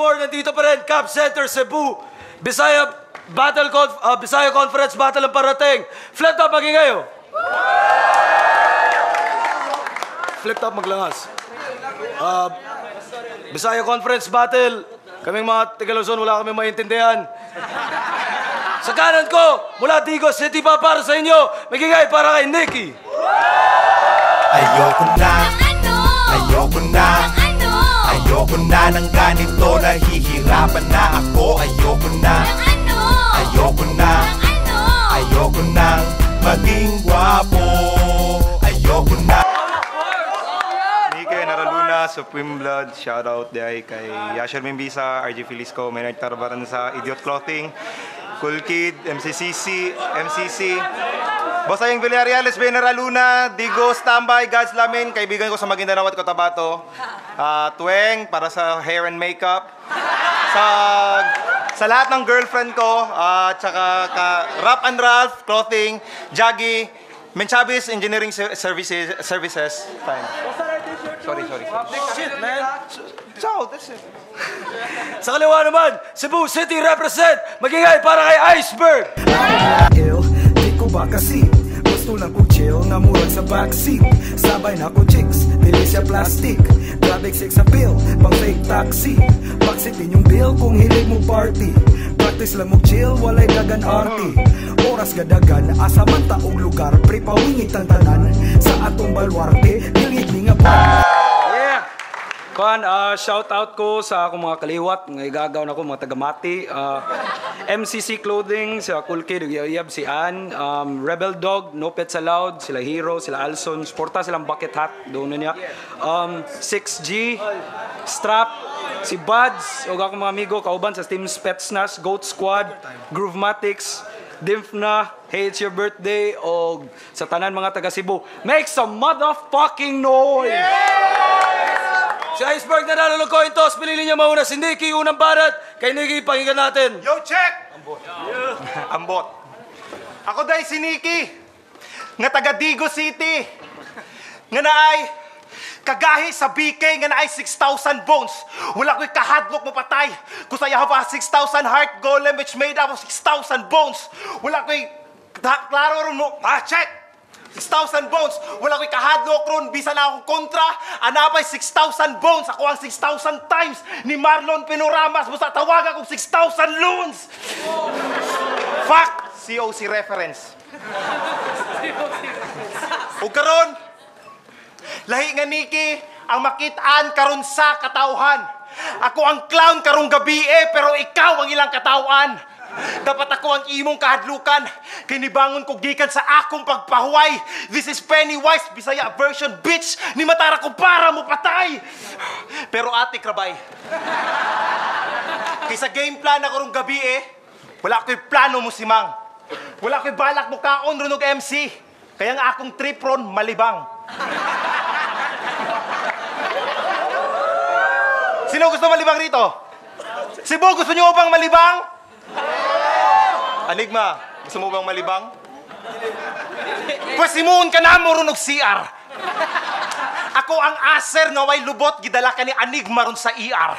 4, nandito pa rin, Cap Center, Cebu. Bisaya Conference Battle ang parating. Flip top, maging kayo. Flip top, maglangas. Bisaya Conference Battle. Kaming mga Tigaluzon, wala kami maintindihan. Sa kanan ko, mula Digos City pa para sa inyo, magigay para kay Nikki. Ayoko na, ayoko na, ayoko na ng ganito, nahihirapan na ako. Ayoko na, ayoko na, ayoko na maging gwapo. Ayoko na. Nike Naraluna, Supreme Blood, shoutout day kay Yasher Mimbisa, RG Filisco, Maynard Tarbaran sa Idiot Clothing, Cool Kid, MCC, Boss Ayeng Villarreales, Ben Naraluna, Digo, Standby, God's Lamin, kaibigan ko sa Maguindanao at Cotabato, Tueng, para sa hair and makeup, sa lahat ng girlfriend ko, tsaka Rap and Ralph, Clothing, Jaggy, Menchabis, Engineering Services, fine. Sorry. Shit, man. So, that's it. Sa kaliwa naman, Cebu City represent, magingay para kay Iceberg. Di ko ba kasi gusto lang kong chill na murag sa backseat. Sabay na ko chicks, dili siya plastic. Grabe sex appeal, pang fake taxi. Baksitin yung bill kung hilig mo party. Practice lang mo chill, walay dagan arty. Oras gadagan, asa man taong lugar. Prepawingit ang tanan sa atong balwarte. Nilid ni nga pa. Shout out ko sa akong mga kaliwat, mga igagaw na ko, mga tagamati. MCC Clothing, sila Cool Kid, si Ann, Rebel Dog, No Pets Allowed, sila Hero, sila Alson, sporta silang bucket hat, doon na niya. 6G, Strap, si Buds, o akong mga amigo, kauban sa Team Spetsnaz, Goat Squad, Groovematics, Dimfna, Hey It's Your Birthday, o sa tanan mga taga Cebu. Make some motherfucking noise! Si Iceberg na nalulog coin toss, pinili niya mauna si Nikki, unang barat. Kay Nikki, pakinggan natin. Yo, check! Ambot. Ako dahil si Nikki, nga taga Digo City, nga naay kagahi sa BK, nga naay 6,000 bones. Wala ko'y kahadlok mo patay. Kusaya have a 6,000 heart golem which made up of 6,000 bones. Wala ko'y klaro ron mo. Check! 6,000 bones. Wala ko'y kahadlok ron. Bisa na akong kontra. Anapay 6,000 bones. Ako ang 6,000 times ni Marlon Pinoramas. Basta tawag akong 6,000 loons. Fuck! COC reference. O karon, lahi nga Nikki, ang makitaan karon sa katauhan. Ako ang clown karong gabi pero ikaw ang ilang katauhan. Dapat ako ang imong kahadlukan. Kinibangon ko gikan sa akong pagpahuway. This is Pennywise, Bisaya version, bitch. Ni matara ko para mo patay. Pero ate Krabay, kaysa game plan ako rong gabi wala ko'y plano mo si Mang. Wala ko'y balak mo kaon runog MC. Kaya nga akong trip ron malibang. Sino gusto malibang rito? Cebu, gusto nyo bang malibang? Enigma, gusto mo bang malibang? Pasimuon ka na mo ron og CR. Ako ang aser nga way lubot, gidala ka ni Enigma ron sa ER.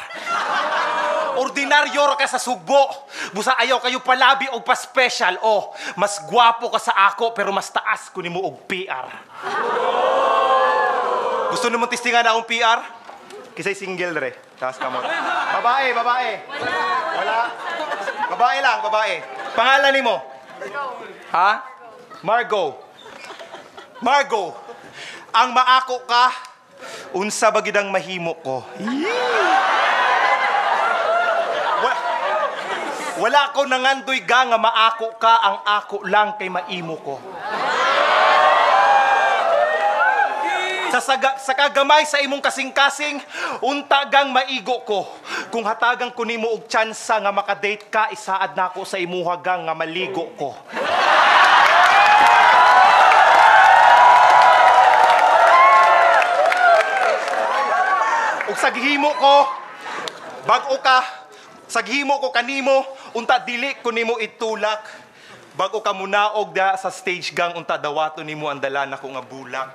Ordinaryo ka sa sugbo. Busa ayaw kayo palabi o pa-special. Oh, mas gwapo ka sa ako pero mas taas ko nimo og PR. Gusto nimo testingan na akong PR? Kisay single re. Taas ka mo. Babae. Wala. Babae lang, babae. Pangalan nimo? Ha? Margo. Ang maako ka, unsa bagidang mahimo ko. Wala ko nangandoy ga nga maako ka, ang ako lang kay maimo ko. Sa kagamay sa imong kasing-kasing, unta gang maigo ko. Kung hatagang ko nimo og tsansa nga makadate ka, isaad nako sa imuha gang nga maligo ko. Ug saghimo ko, bag-o ka, saghimo ko kanimo, unta dili ko nimo itulak. Bag-o ka munaog da sa stage gang, unta dawato nimo ang dala nako nga bulak.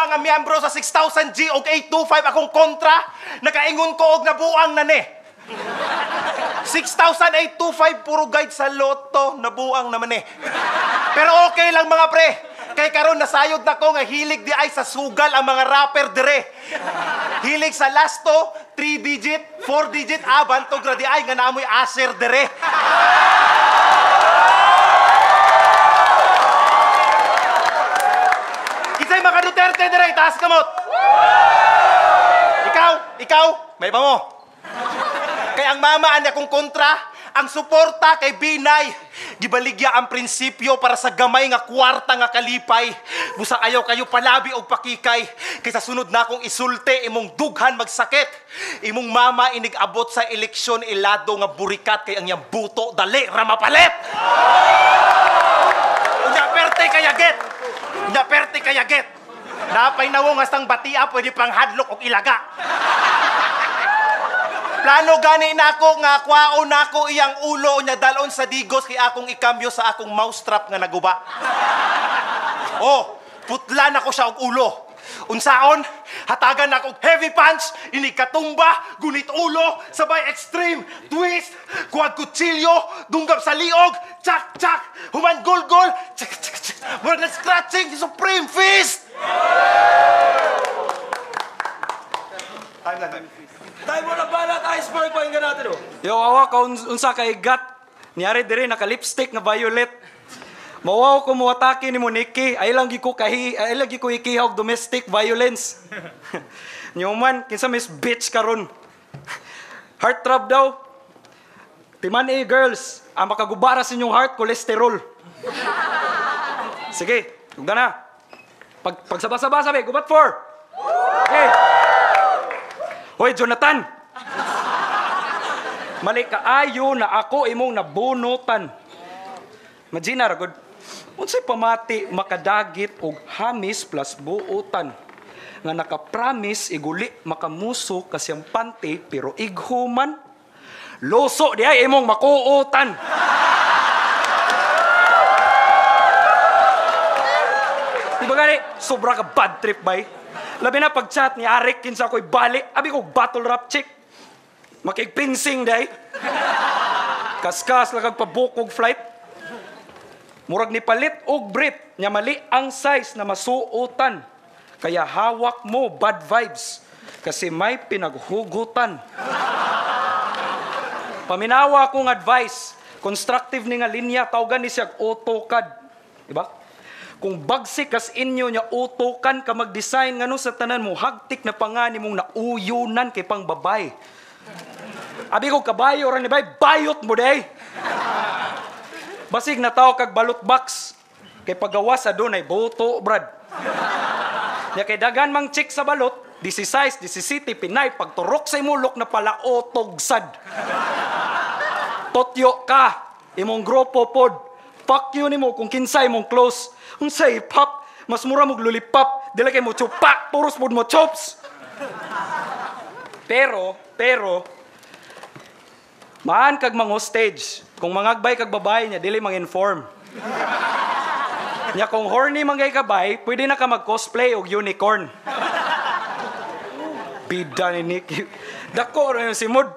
mga miyembro sa 6,000G og 825 akong kontra, nakaingon ko og nabuang na ni. 6,825 puro guide sa loto, nabuang naman eh. Pero okay lang mga pre. Kay karon nasayod na ko nga hilig di ay sa sugal ang mga rapper dire. Hilig sa lasto, 3 digit, 4 digit, bantog ra di ay nga naamoy aser dire. Kisay mga Duterte dire, taas kamot. Ikaw, may pa mo. Kay ang mamaan niya kung kontra, ang suporta kay Binay. Gibaligya ang prinsipyo para sa gamay nga kwarta nga kalipay. Busa ayaw kayo palabi o pakikay. Kaysa sunod na akong isulte, imong dughan magsakit. Imong mama inigabot sa eleksyon ilado nga burikat kay ang iyang buto dali ramapalit. Unya perte kayaget. Napay nawong astang batia pwede pang hadlok o ilaga. Plano gani nako nga kwaon nako iyang ulo nya dalon sa digos kay akong ikambyo sa akong mousetrap nga naguba. Oh, putla nako siya og ulo. Unsaon? Hatagan nako heavy punch, ini katumba, gunit ulo, sabay extreme, twist, kuwag kutsilyo, dunggab sa liog, chak chak, human gol, chak chak chak. Murag na scratching si Supreme Fist. Tayo mo na balat, iceberg pa yung natin, oh. Yo, awa ka unsa kay gat. Niyari dire naka-lipstick nga violet. Mawaw ko mo atake ni mo Nikki. Ay lang gi ko ikihaw domestic violence. Nyuman kinsa miss bitch karon. Heartthrob daw. Timan girls, ang makagubara sa inyong heart cholesterol. Sige, tugda na. Pagsaba-saba sabi, gubat 4. Okay. Hoy, Jonathan! Mali kaayo na ako imong nabunutan. Magina, ragod. Unsay pamati makadagit og hamis plus buutan. Nga nakapromise iguli makamuso kasiyang panty pero ighuman. Loso di ay imong makuutan. Diba gani, sobra ka bad trip bay? Labi na pag-chat ni Arik, kinsa ako'y bali, abi ko battle rap chick. Makikpinsing day. Kaskas lang kagpabukog flight. Murag ni palit og brief, nya mali ang size na masuotan. Kaya hawak mo bad vibes, kasi may pinaghugutan. Paminawa akong advice, constructive ni nga linya, tawagan ni siya AutoCAD. Diba? Kung bagsik kas inyo nya utukan ka mag-design ngano sa tanan mo hagtik na pangani mong nauyunan kay pang babay. Abi ko kabayo ra ni bay bayot mo day. Basig na tao kag balot box kay pagawas sa dunay boto brad. Nya kay dagan mang chick sa balot, 16, 17 Pinay pagturok sa imulok na pala otogsad. Totyo ka imong grupo pod. Fuck you nimo kung kinsay mong close. Unsay pop, mas mura mong lollipop, dila kay mo chupak, puros pod mo chops. Pero, maan kag mga hostage, kung mangagbay kag babae niya, dili mang-inform. Nya kung horny manggay kabay, pwede na ka mag-cosplay og unicorn. Bida ni Nicky. Dako rin yung simod.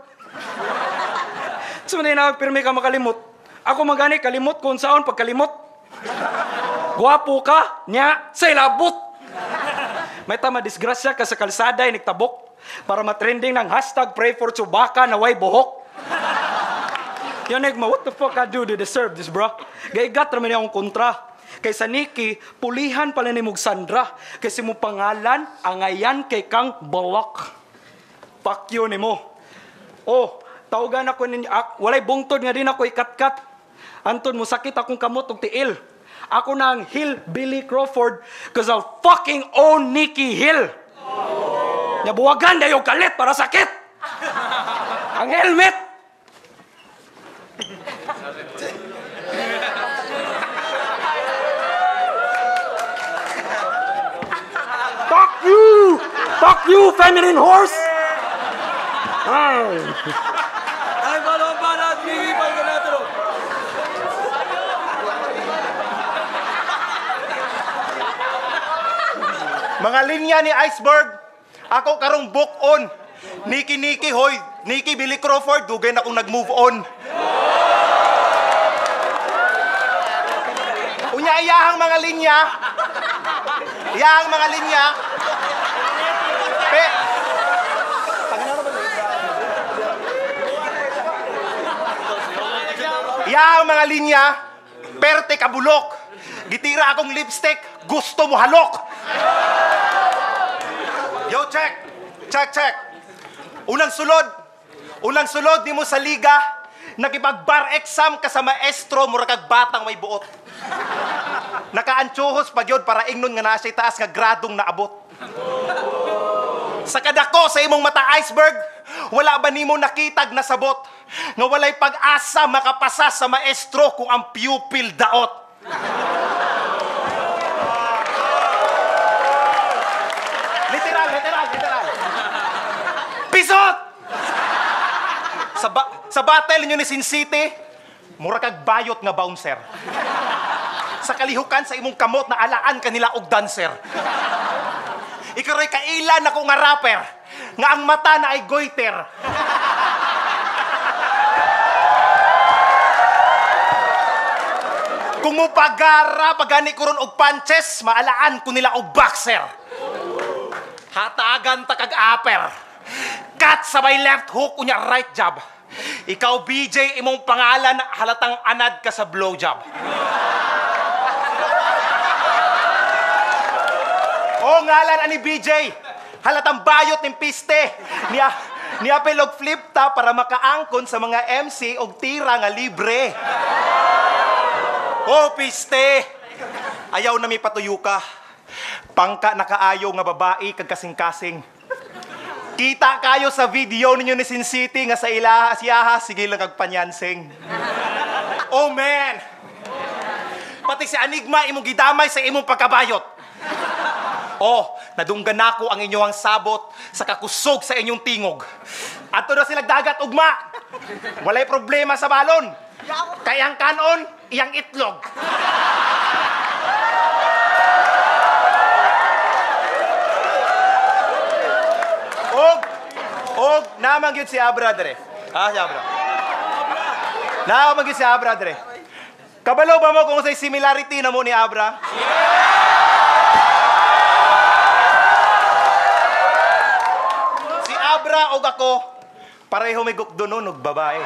So, hindi na pirmi ka makalimot. Ako magani, kalimot kung saan pagkalimot. Guwapo ka, nya, say labot. May tama disgrasya ka sa kalsada, nagtabok. Para matrending ng hashtag pray for Chewbacca na way buhok. Yan nagma, what the fuck I do to deserve this, bro? Gaigat naman akong kontra. Kay sa Nikki, pulihan pala ni Mug Sandra. Kasi mo pangalan, angayan kay kang balak. Fuck you ni mo. Oh, tawagan ako ninyo. Walay bungtod nga din ako ikat-kat. Anton mo sakit akong kamot og tiil. Ako na ang Hillbilly Crawford cause I'll fucking own Nikki Hill. Nabuwagan na yung kalit para sakit. Ang helmet. Fuck you! Fuck you, feminine horse! Ay, balat, bigay ka natin, oh. Mga linya ni Iceberg, ako karong book on. Niki, hoy. Niki, Billy Crawford, dugay na akong nag-move on. Unya, iyahang mga linya. Iyahang mga linya. Iyahang mga linya. Perte kabulok. Gitira akong lipstick. Gusto mo halok. Yo, check. Check. Unang sulod ni mo sa liga, nakipag-bar exam ka sa maestro, mura kag batang may buot. Nakaantsuhos pa gyud para ingnon nga naa siya taas nga gradong naabot. Sa kadako sa imong mata, Iceberg, wala ba nimo nakitag nasabot nga walay pag-asa makapasa sa maestro kung ang pupil daot? Literal. Pisot! Sa battle ninyo ni Sin City, mura kag bayot nga bouncer. Sa kalihukan sa imong kamot na alaan kanila og dancer. Ikaroy kailan ako nga rapper, nga ang mata na ay goiter. Kung mo pagara, pagani ko ron og punches, maalaan ko nila og boxer. Hatagan ta kag upper. Cut sa may left hook, unya right jab. Ikaw, BJ, imong pangalan, halatang anad ka sa blowjob. Ngalan ani BJ, halatang bayot ng piste. Niya pelog flip ta para makaangkon sa mga MC og tira nga libre. Piste. Ayaw na mi patuyo ka. Pangka nakaayo nga babae kag kasing-kasing. Kita kayo sa video ninyo ni Sin City nga sa ilaha siyaha, sige lang kag panyansing. Oh man. Pati si Enigma imong gidamay sa imong pagkabayot. Nadunggan nako ang inyong sabot sa kakusog sa inyong tingog. Ato na silang dagat ugma. Walay problema sa balon. Kayang kanon, iyang itlog. Naman yun si Abra, dre. Si Abra. Naman yun si Abra, dre. Kabalo ba mo kung sa'y similarity na mo ni Abra? Si Abra o ako, pareho may gukdonon og babae.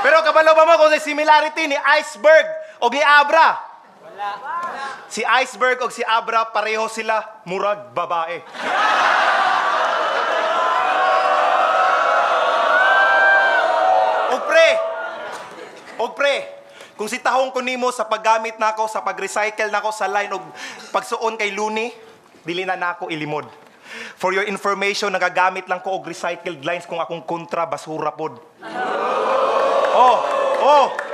Pero kabalo ba mo kung sa'y similarity ni Iceberg o ni Abra? Si Iceberg o si Abra, pareho sila murag babae. Og pre, kung si tahong ko nimo sa paggamit nako sa pag-recycle nako sa line og pagsuon kay Luni, dili na nako ilimod. For your information, nagagamit lang ko og recycled lines kung akong kontra basura pod.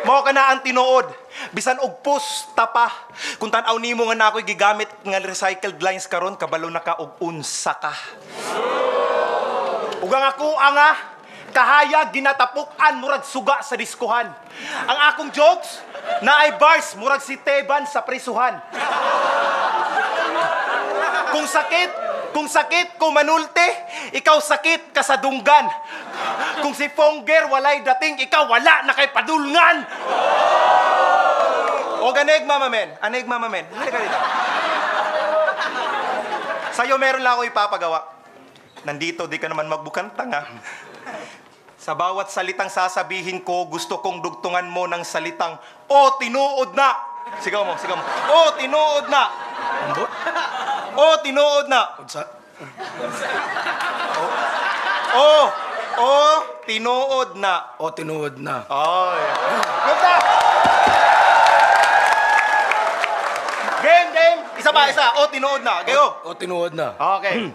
Mao ka na ang tinuod. Bisan og pusta pa. Kung tan-aw nimo nga nako'y gigamit nga recycled lines karon, kabalo na ka og unsa ka. Ug ang ako kahayag ginatapukan murag suga sa diskuhan. Ang akong jokes na ay bars murag si Teban sa prisuhan. Kung sakit ko manulte, ikaw sakit ka sa dunggan. Kung si Fonger walay dating, ikaw wala na kay padulngan. Anegma mamen. Halika dito. Sa'yo meron lang ako ipapagawa. Nandito, di ka naman magbukantang, ha? Sa bawat salitang sasabihin ko, gusto kong dugtungan mo ng salitang, tinuod na! Sigaw mo. Tinuod na! Tinuod na! Tinuod na! Tinuod na. Good na! Game! Isa. Tinuod na. Gayo! Tinuod na. Okay.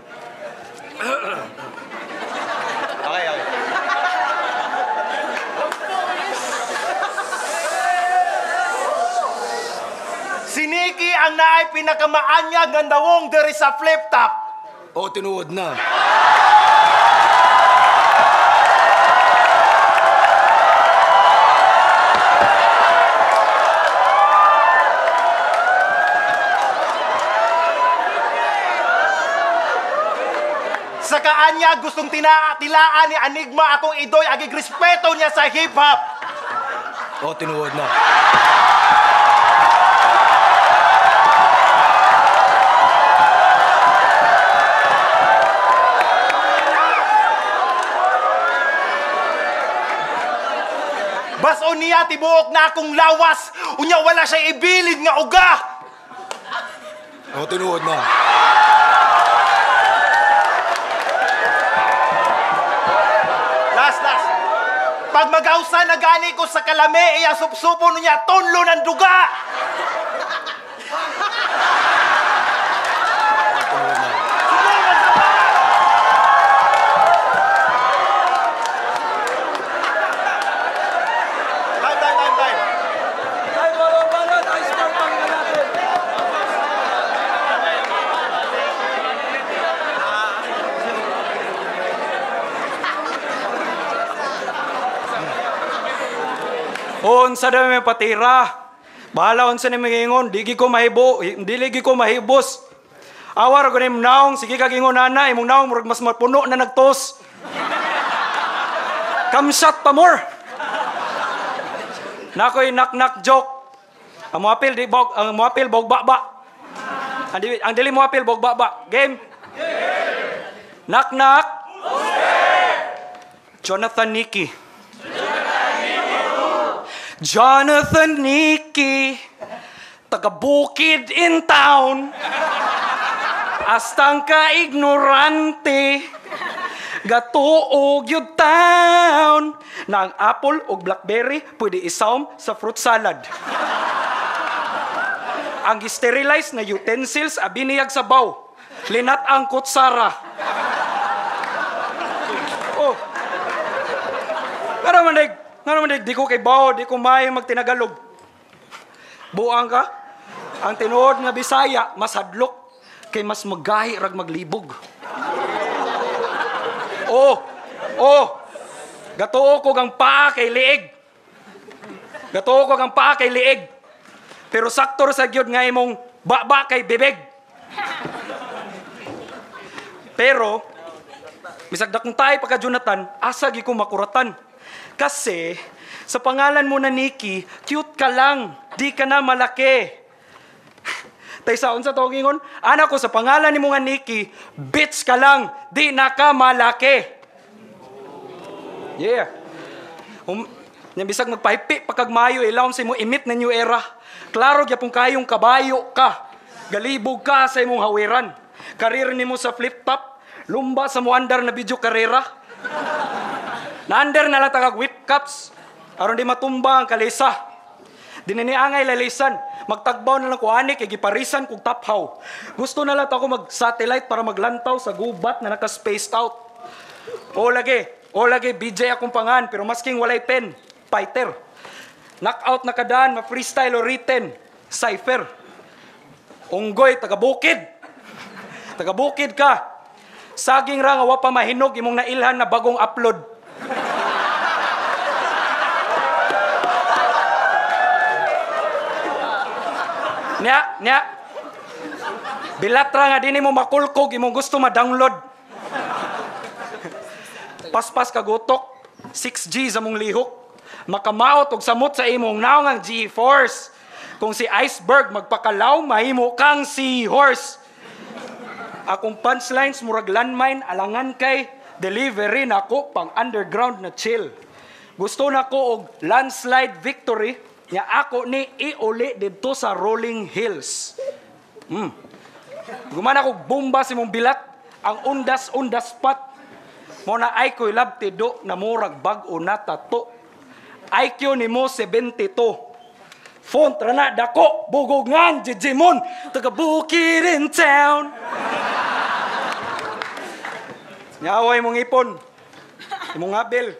Okay. Si Nikki ang naay pinakamaanyag ng dawong diri sa flip top. Tinuod na. Sa kaanya gustong tilaan ni Enigma akong idoy agig respeto niya sa hip-hop. O, tinuod na. Bason niya tibuok na akong lawas. Unya wala siya ibilid nga uga. O, tinuod na. Last. Pag magausa na gani ko sa kalame, iya supsupo niya tunlo ng duga. Time. Tayo mga balot, iceberg pang natin. Unsa daw may patira. Bahala unsa ni magingon, dili ko mahibos. Awar ko nim naong, sige kag ingon ana, imong naong murag mas mapuno na nagtos. Kamsat pa more. Nakoy knock joke. Ang moapil bog baba. Ang dili moapil bog baba. Game. Knock. Jonathan Nicky. Jonathan Nicky, taga-bukid in town. Astang ka ignorante, gatuog yun town. Na ang apple o blackberry pwede isawm sa fruit salad. Ang sterilize na utensils abiniyag sa baw. Linat ang kutsara. Oh. Nga naman, di ko kay baw, di ko may magtinagalog. Buang ka? Ang tinuod nga Bisaya, mas hadlok, kay mas magahi rag maglibog. Gatuo ko gang paa kay liig. Pero saktor sa gyud nga imong baba kay bibig. Pero, bisag dakong tayo pagka Jonathan, asa gi ko makuratan. Kasi, sa pangalan mo na Nicky, cute ka lang, di ka na malaki. Taysaon sa togingon, anak ko, sa pangalan ni mo nga Nicky, bitch ka lang, di na ka malaki. Yeah. Bisag magpahipi, pagkagmayo, ilawon sa mo imit na new era. Klaro, gyapong kayong kabayo ka. Galibog ka sa imong hawiran. Karir ni mo sa flip-top, lumba sa mo andar na video karera. Na-under na lang tagag whip cups. Aron di matumba ang kalisa. Dininiangay lalisan. Magtagbaw na lang ko ani kay giparisan kog taphaw. Gusto na lang ako mag-satellite para maglantaw sa gubat na naka-spaced out. O lagi, BJ akong pangan pero masking walay pen, fighter. Knockout na kadaan, ma-freestyle o written, cipher. Unggoy, taga-bukid. Taga-bukid ka. Saging ra nga wa pa mahinog imong nailhan na bagong upload. Nya. Bilatra nga dini mo makulkog imong gusto ma-download. Paspas kagutok, 6G sa mong lihok. Makamaot og samot sa imong naong G-force. Kung si iceberg magpakalaw, mahimo kang seahorse. Akong punchlines murag landmine alangan kay delivery nako pang underground na chill. Gusto nako og landslide victory nya ako ni iuli didto sa Rolling Hills. Gumana ko bomba si mong bilat ang undas spot. Mo na ay ko'y labti do na murag bag-o na tato. IQ ni mo 72. Font rana dako bugogngan Jijimon taga bukid in town. Nyaway mong ipon. Imong abil.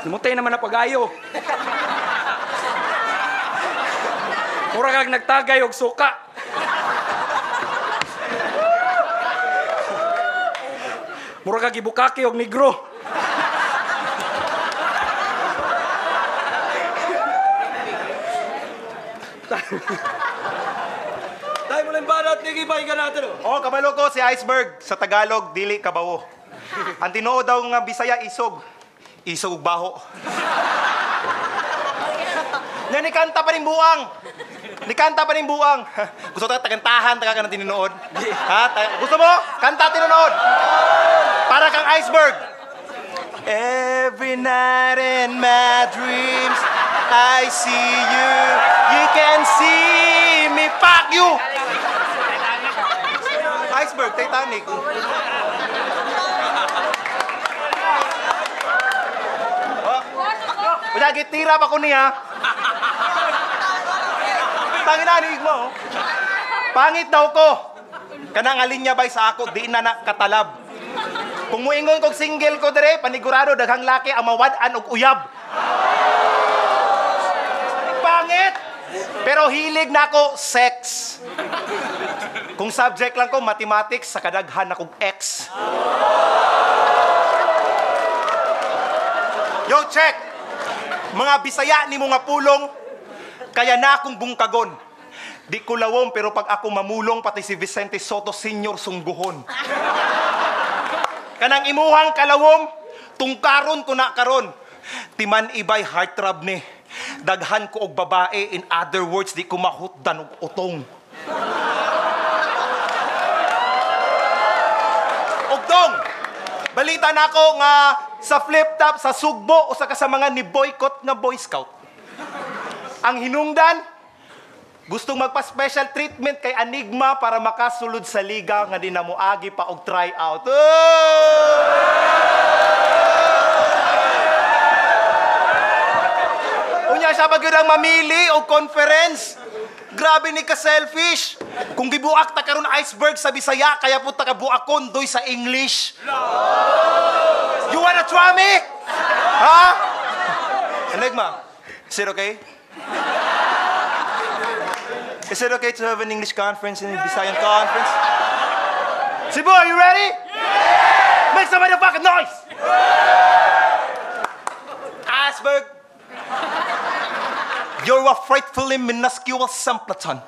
Nimutay naman na pag-ayo. Mura kag nagtagay og suka. Mura kag ibukaki og negro. Tayo mo lang banat, nagipay ka natin. Oh, kabalo ko si Iceberg. Sa Tagalog, dili kabawo. Ang tinuod daw nga Bisaya, isog. Isog ug baho. Nga nikanta pa rin buang. Nikanta pa rin buang. Gusto ta tagantahan, taga ka na tinunood. Ha? Gusto mo? Kanta tinunood. Para kang iceberg. Every night in my dreams, I see you. You can see me. Fuck you! Iceberg, Titanic. Pagkakit, tirap ako niya. Tanginanig mo. Pangit daw ko. Kanang alinya bay sa ako, di na nakatalab. Kung muingon kog single ko dire, panigurado daghang laki ang mawad-an og uyab. Pangit! Pero hilig na ako sex. Kung subject lang ko, mathematics, sa kadaghan akong X. Yo, check! Mga Bisaya ni mga pulong, kaya na akong bungkagon. Di ko lawom, pero pag ako mamulong, pati si Vicente Soto Sr. sungguhon. Kanang imuhang kalawom, tungkaron ko na karon. Timan ibay heartthrob ni. Daghan ko og babae, in other words, di ko mahutdan og utong. Ugdong, balita na ako nga sa flip top, sa sugbo, o sa kasamanga ni boycott nga Boy Scout. Ang hinungdan, gustong magpa-special treatment kay Enigma para makasulod sa liga nga di na moagi pa og tryout. Unya siya ba gyud ang mamili og conference? Grabe ni ka selfish. Kung gibuak ta karon iceberg sa Bisaya, kaya po ta kabuak kondoy sa English. You wanna try me? Ha? Enigma, is it okay? Is it okay to have an English conference and a Visayan conference? Cebu, are you ready? Yeah! Make some motherfucking noise! Iceberg, you're a frightfully minuscule simpleton.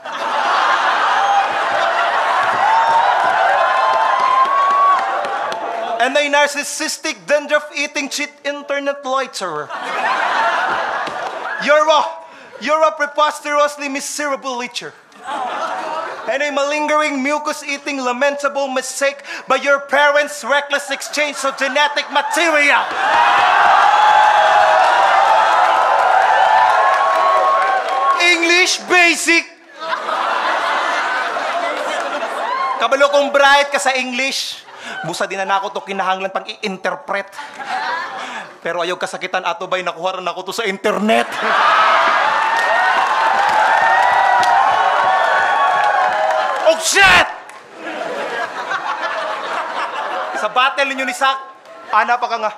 And a narcissistic, dandruff-eating, cheat internet loiterer. You're a preposterously miserable leecher. And a malingering, mucus-eating, lamentable mistake by your parents' reckless exchange of genetic material. English basic. Kabalo kong bright ka sa English. Busa din na ako to kinahanglan pang i-interpret. Pero ayaw kasakitan ato ba'y nakuha rin ako to sa internet. Oh shit! Sa battle ninyo ni Sak, ana pa ka nga,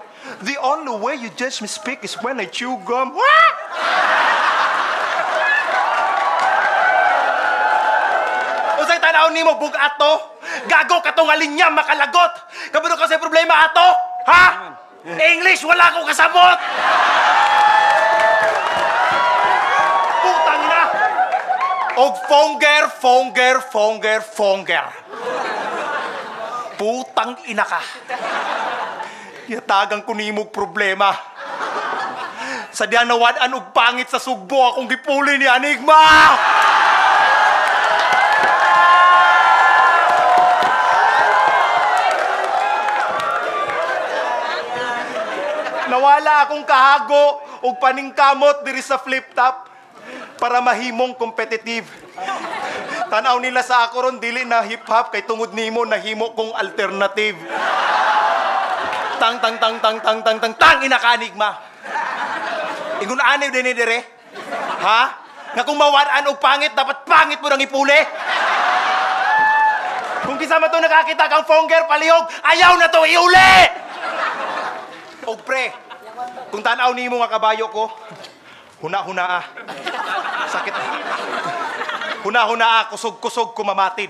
the only way you judge me speak is when I chew gum. What? Usay tanaw ni mo, bugat to. Gago ka tong alinya, makalagot. Kabalo kasi problema ato? Ha? English, wala ko kasabot. Putang na. Og fonger. Putang ina ka. Yatagang ko nimog problema. Sadya nawadaan og pangit sa sugbo akong gipuli ni Enigma. Nawala akong kahago o paningkamot diri sa flip-top para mahimong competitive. Tanaw nila sa ako ron, dili na hip-hop kay tungod nimo nahimo kong alternative. Tang, ina ka, Enigma. Ingon aniw din ni dire. Ha? Nga kung mawaraan og pangit, dapat pangit mo nang ipuli. Kung kisama to nakakita kang fonger palihog, ayaw na to iuli! O pre, kung tanaw ni mo nga kabayo ko, huna-huna sakit. Huna-huna kusog-kusog kumamatid.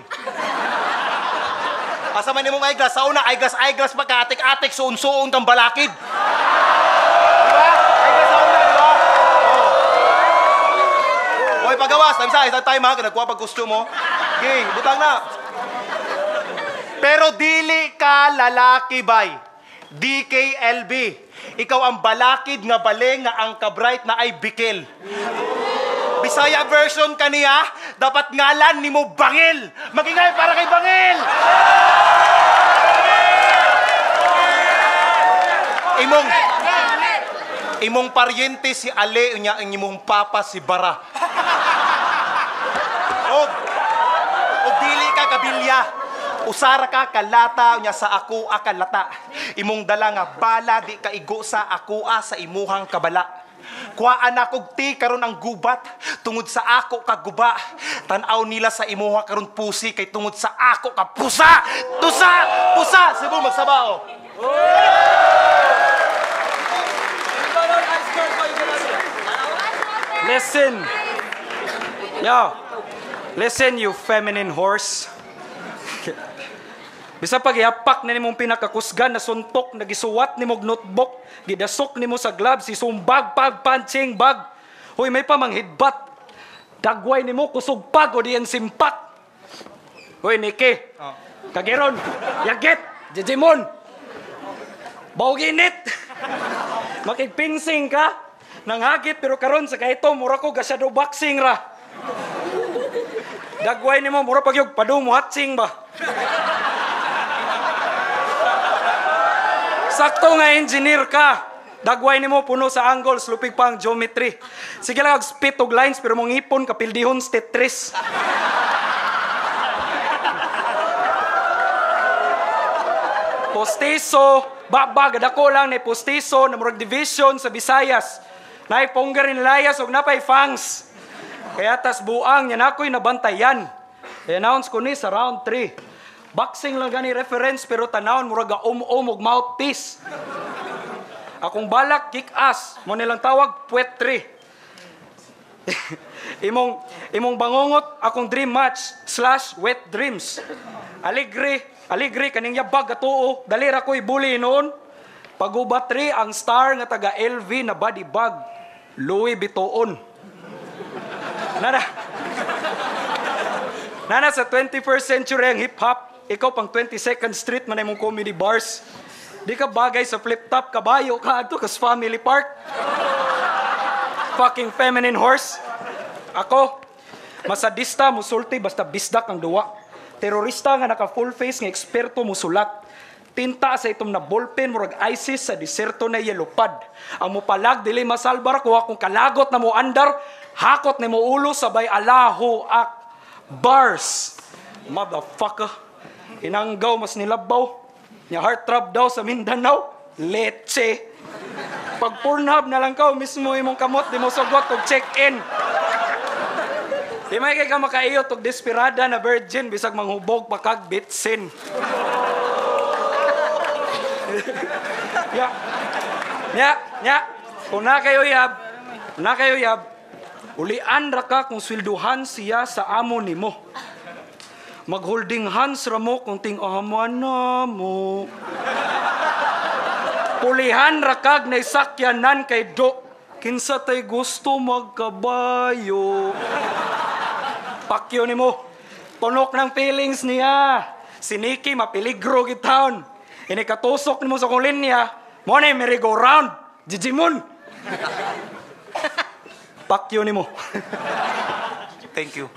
Asa man ni mong eyeglass, sa una, eyeglass magka-atik-atik, suon-suon kang balakid. Diba? Eyeglass sa una, diba? Oh. Oy, pagawas, isang time ha, nagkuha pag gusto mo. Okay, butang na. Pero Pero dili ka lalaki bay. DKLB. Ikaw ang balakid nga bale nga ang kabright na ay bikil. Bisaya version kaniya, dapat ngalan ni mo Bangil. Magingay para kay Bangil. Imong paryente si Ale unya ang imong papa si Bara. Og dili ka kabilya. Usara ka kalata unya sa ako akalata. Imong dala nga bala di ka igo sa ako sa imuhang kabala. Kuhaan akog ti karon ang gubat tungod sa ako kaguba. Tan-aw nila sa imuha karon pusi kay tungod sa ako ka pusa. Tusa, pusa, Cebu magsabao. Listen. Yo. Listen, you feminine horse. Bisa pag iapak na nimong pinakakusgan na suntok, nagisuwat nimong notebook, gidasok nimo sa gloves, isumbag pag punching bag. Hoy, may pamanghidbat. Dagway nimo kusog pag o diyan simpak. Hoy, Nikki. Kagiron. Yagit. Jejimon. Bauginit. Makigpinsing ka. Nanghagit pero karon sa kahito, mura ko gasyado boxing ra. Dagway nimo mura pagyog padu mo hatsing ba. Sakto nga engineer ka. Dagway nimo puno sa angles, lupig pa ang geometry. Sige lang spit og lines pero mong ipon kapildihon Tetris. Postiso, babag dako lang ni postiso na murag division sa Visayas. Nay ponggarin layas og napay fangs. Kaya tas buang nya nakoy nabantayan. I-announce ko ni sa round 3. Boxing lang gani reference pero tanawon murag og mouthpiece. Akong balak kick ass mo nilang tawag puwet 3. imong bangongot akong dream match / wet dreams. Aligre kaning yabag atuo dali ra koy bully noon. Pagubat 3 ang star nga taga LV na body bag Louis Vuitton. Nana sa 21st century ang hip-hop, ikaw pang 22nd Street man imong comedy bars. Di ka bagay sa flip-top, kabayo ka ato kas family park. Fucking feminine horse. Ako, masadista, musulti, basta bisdak ang duwa. Terorista nga naka full face nga eksperto musulat. Tinta sa itom na ballpen, murag ISIS sa diserto na yelupad. Ang mupalag, dili masalbar, kuha kung kalagot na mo andar, hakot ni mo ulo, sabay Allahu Akbars. Motherfucker. Inanggaw, mas nilabaw. Nya heart trap daw sa Mindanao. Leche. Pag Pornhub na lang ka, mismo imong kamot, di mo sugot og check-in. Di may kay ka makaiyot og desperada na virgin, bisag manghubog pakag bitsin. Nya. Kung na kayo yab, ulian ra ka kung swilduhan siya sa amo nimo. Mag-holding hands ra mo kung ting-aman na mo. Pulihan ra kag na sakyanan kay do. Kinsa tay gusto magkabayo. Pakyo nimo. Tunok ng feelings niya. Si Nikki mapiligro gitaon. Katusok nimo sa kong linya. Mo na merry-go-round. Jijimon. Pakyo nimo. Thank you.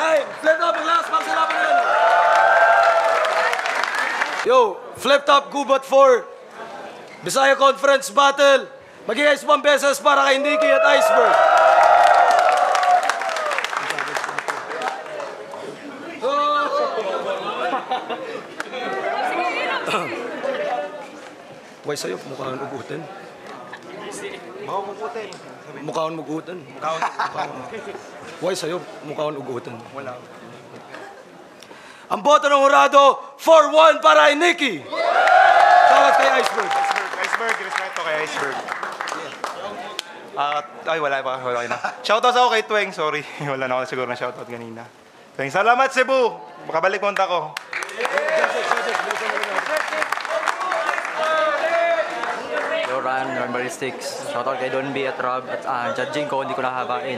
Time! Flip top ang last pang sila pa Yo, flip top gubat 4. Bisaya Conference Battle. Magigay 1 pesos para kay Nikki at Iceberg. Why sa'yo? Mukhaan ugutin. Mukhaan ugutin. Why sa'yo? Mukhaan ugutin. Wala. Ang boto ng hurado, 4-1 para kay Nikki. Tawag kay Iceberg. Iceberg, respeto kay Iceberg. Ay, wala na. Shoutout ako kay Tweng, sorry. Wala na ako siguro na shoutout kanina. Tweng, salamat Cebu. Makabalik punta ko. Ryan, Baristics. Shoutout kay Don B at Rob. At judging ko, hindi ko nahabain.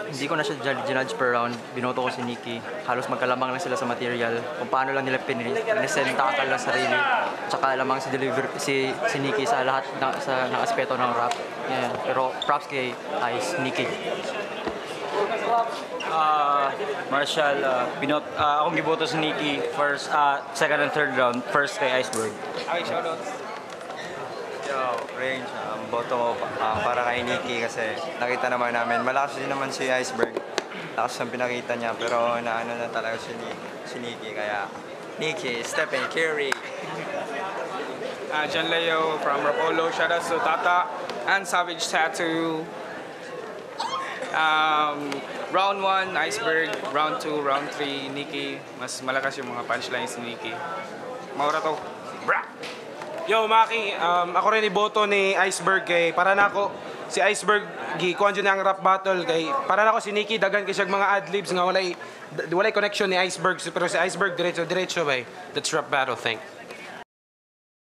hindi ko na siya ginudge per round. Binoto ko si Nikki. Halos magkalamang lang sila sa material. Kung paano lang nila pinesenta akal lang sarili. Tsaka lamang si Nikki sa lahat ng aspeto ng rap. Yeah. Pero props kay Ice, Nikki. Marshall, akong giboto si Nikki first, second and third round, first kay Iceberg. Okay, shoutout. Yo, Range, boto ko para kay Nikki kasi nakita naman namin, malakas din naman si Iceberg. Lakas ang pinakita niya pero naano na talaga si Nikki kaya Nikki, Stephen Curry. John Leo from Rapolo. Shoutouts to Tata and Savage Tattoo. Round 1, Iceberg. Round 2, round 3, Nikki. Mas malakas yung mga punchlines ni Nikki. Maura to. Bra! Yo, Maki, ako rin iboto ni Iceberg kay para na ako si Iceberg gikuan dyan ang rap battle kay para na ako si Nikki dagan kay siyang mga adlibs nga walay connection ni Iceberg pero si Iceberg diretso bay. That's rap battle thing.